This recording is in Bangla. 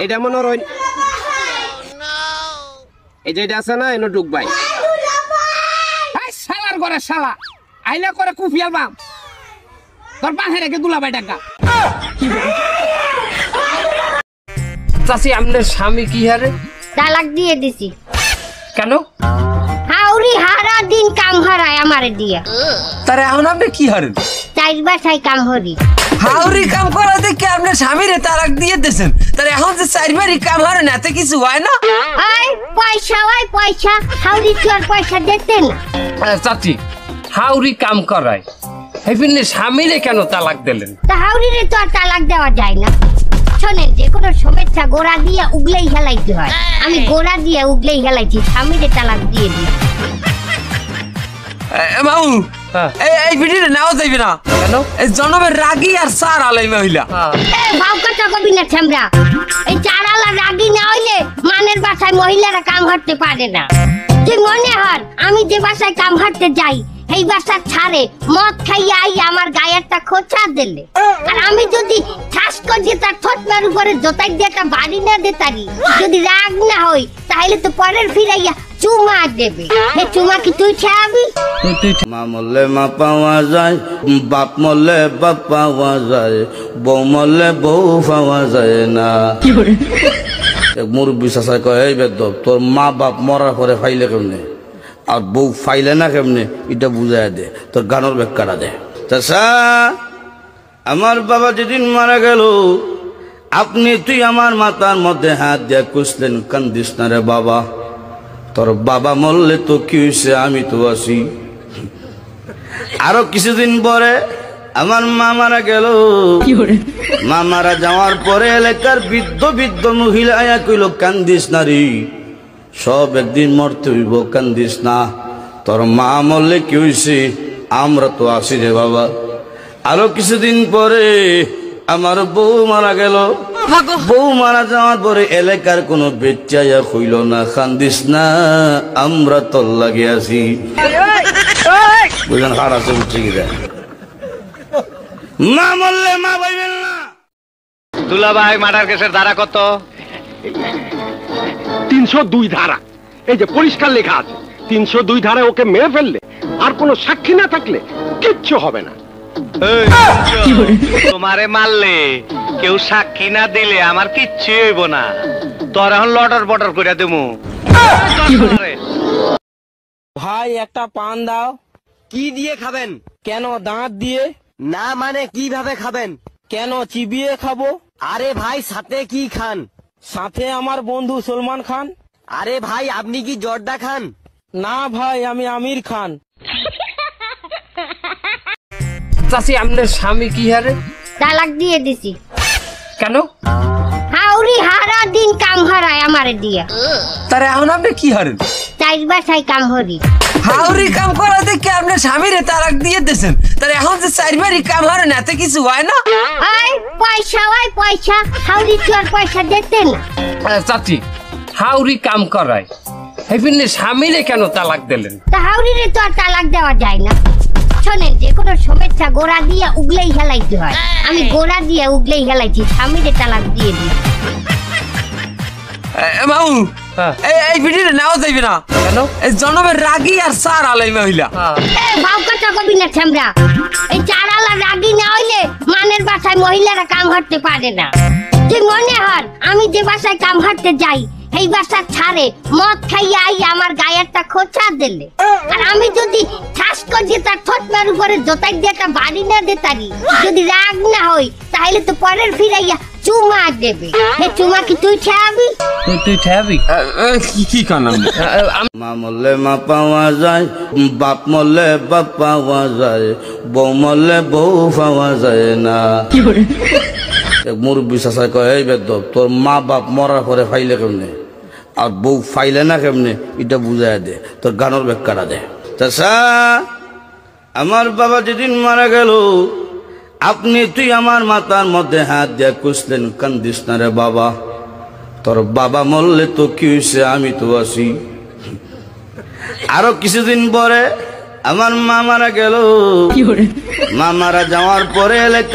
এটা মনে হয় এই যে এটা আছে না এনে ঢুকবাই শালার ঘরে শালা আইলা করে কুফিয়াল বাম তোর বাহে রেখে দুলাভাই টাকা চাচি আপনার স্বামী কি হারে তালাক দিয়ে দিছি কেন হাউরি হারা দিন কাম হারায় আমারে দিয়া তারে এখন আপনি কি হারেন চাইর বাসায় কাম হরি হাউরি কাম করা দেখে আপনার স্বামীরে তালাক দিয়ে দিয়েছেন তারে এখন যে চারবারই কাম হারেন এত কিছু হয় না আই পয়সা ওই পয়সা হাউরি তোর পয়সা দিতেন চাচি হাউরি কাম করায় হেফিনে স্বামীরে কেন তালাক দিলেন তা হাউরিরে তো আর তালাক দেওয়া যায় না শোনেন যে কোনো সমস্যা গোড়া দিয়ে উগলেই হেলাইতে হয় আমি গোড়া দিয়ে উগলেই হেলাইছি স্বামীরে তালাক দিয়ে দিই মামু এই ভিডিওটা নাও যাইবে না কেন এই জনমের রাগী আর সার আলাই মহিলা এ ভাও কথা কবি না ছেমরা এই চারালা রাগী না হইলে মানের বাসায় মহিলারা কাম করতে পারে না তুই মনে হর আমি যে বাসায় কাম করতে যাই এই বাসা ছাড়ে মদ খাইয়া আই আমার গায়েরটা খোঁচা দিলে আর আমি যদি ঠাস করে তার ঠোঁটমার উপরে জোতাই দিয়ে একটা বাড়ি না দিতারি যদি রাগ না হই তাহলে তো পরের ফিরাইয়া চুমা দেবে এই চুমা কি তুই খাবি মা মরলে মা পাওয়া যায় বাপ মরলে বাপ পাওয়া যায় বউ মরলে বউ পাওয়া যায় না মুরব্বী চাষা কয় এই বেদ তোর মা বাপ মরার পরে ফাইলে কেমনে আর বউ ফাইলে না কেমনে এটা বুঝাই দে তোর গানোর ব্যাখ্যাটা দে চাষা আমার বাবা যেদিন মারা গেল আপনি তুই আমার মাথার মধ্যে হাত দিয়ে কুসলেন কান্দিস না রে বাবা তোর বাবা মরলে তো কি হয়েছে আমি তো আছি আরো কিছুদিন পরে আমার মা মারা গেল মা মারা যাওয়ার পরে এলাকার বৃদ্ধ বৃদ্ধ মহিলা আয়া কইল কান্দিস না রে সব একদিন মরতে হইব কান্দিস না তোর মা মরলে কি হয়েছে আমরা তো আছি রে বাবা আরো কিছুদিন পরে আমার বউ মারা গেল বউ মারা যাওয়ার পরে এলাকার কোনো বেচাইয়া হইল না কান্দিস না আমরা তোর লাগে আছি বুঝলেন হার আছে উঠছে কি মা মরলে মা পাইবেন না দুলাভাই মার্ডার কেসের ধারা কত 302 ধারা এই যে পরিষ্কার লেখা আছে 302 ধারায় ওকে মেরে ফেললে আর কোনো সাক্ষী না থাকলে কিচ্ছু হবে না তোমারে মারলে কেউ সাক্ষী না দিলে আমার কিচ্ছু হইব না তোর এখন লটর বটর করে দেবো ভাই একটা পান দাও কি দিয়ে খাবেন কেন দাঁত দিয়ে না মানে কিভাবে খাবেন কেন চিবিয়ে খাবো আরে ভাই সাথে কি খান সাথে আমার বন্ধু সলমান খান আরে ভাই আপনি কি জর্দা খান না ভাই আমি আমির খান চাচি আপনার স্বামী কি হারে তালাক দিয়ে দিছি কেন হাউরি হারা দিন কাম হারায় আমারে দিয়া তারে এখন আপনি কি হারেন চাইর বাসায় কাম হরি হাউরি কাম করা দেখে আপনার স্বামীরে তালাক দিয়ে দিয়েছেন তারে এখন যে চারবারই কাম হারেন এত কিছু হয় না আই পয়সা ওই পয়সা হাউরি তোর পয়সা দিতেন চাচি হাউরি কাম করায় হেফিনে স্বামীরে কেন তালাক দিলেন তা হাউরিরে তো আর তালাক দেওয়া যায় না শোনেন যে কোনো সমস্যা গোড়া দিয়ে উগলেই হেলাইতে হয় আমি গোড়া দিয়ে উগলেই হেলাইছি স্বামীরে তালাক দিয়ে দিই মামু এই ভিডিওটা নাও যাইবে না কেন এই জনমের রাগী আর সার আলাই মহিলা এ ভাও কথা কবি না ছেমরা এই চারালা রাগী না হইলে মানের বাসায় মহিলারা কাম করতে পারে না তুই মনে হর আমি যে বাসায় কাম করতে যাই এই বাসা ছাড়ে মদ খাইয়া আই আমার গায়েরটা খোঁচা দিলে আর আমি যদি ঠাস করে তার ঠোঁটমার উপরে জোতাই দিয়ে একটা বাড়ি না দিতারি যদি রাগ না হই তাহলে তো পরের ফিরাইয়া চুমা দেবে এই চুমা কি তুই খাবি তুই খাবি কি কানাম মা মরলে মা পাওয়া যায় বাপ মরলে বাপ পাওয়া যায় বউ মরলে বউ পাওয়া যায় না মুরব্বী চাষা কয় এই বেদ তোর মা বাপ মরার পরে ফাইলে কেমনে আর বউ ফাইলে না কেমনে এটা বুঝাই দে তোর গানোর ব্যাখ্যাটা দে চাষা আমার বাবা যেদিন মারা গেল আপনি তুই আমার মাথার মধ্যে হাত দিয়ে কুসলেন কান্দিস না রে বাবা তোর বাবা মরলে তো কি হয়েছে আমি তো আছি আরো কিছুদিন পরে আমার মা মারা গেল মা মারা যাওয়ার পরে এলাকা